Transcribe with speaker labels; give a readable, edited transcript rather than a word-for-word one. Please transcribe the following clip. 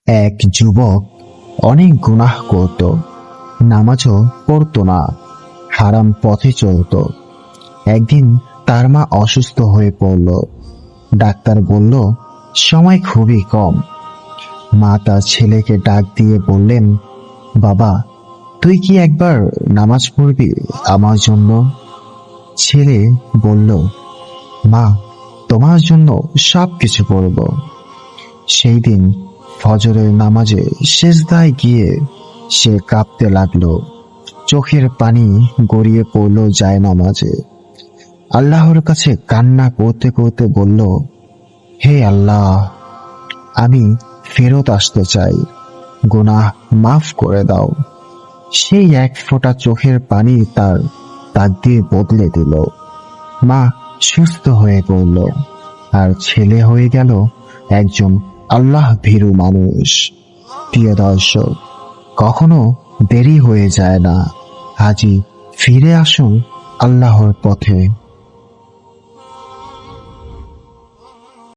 Speaker 1: এক যুবক অনেক গুনাহ করত, নামাজও পড়তো না, হারাম পথে চলত। একদিন তার মা অসুস্থ হয়ে পড়ল। ডাক্তার বলল সময় খুবই কম। মা তার ছেলেকে ডাক দিয়ে বললেন, বাবা, তুই কি একবার নামাজ পড়বি আমার জন্য? ছেলে বলল, মা, তোমার জন্য সব কিছু পড়ব। সেই দিন ফজরের নামাজে সেজদায় গিয়ে সে কাঁপতে লাগলো। চোখের পানি গড়িয়ে পড়ল যায় নামাজে। আল্লাহর কাছে কান্না করতে করতে বলল, হে আল্লাহ, আমি ফেরত আসতে চাই, গুনাহ মাফ করে দাও। সেই এক ফোঁটা চোখের পানি তার তাকদীর বদলে দিল। মা সুস্থ হয়ে পড়ল, আর ছেলে হয়ে গেল একজন আল্লাহ ভীরু মানুষ। প্রিয় দর্শক, কখনো দেরি হয়ে যায় না। আজই ফিরে আসুন আল্লাহর পথে।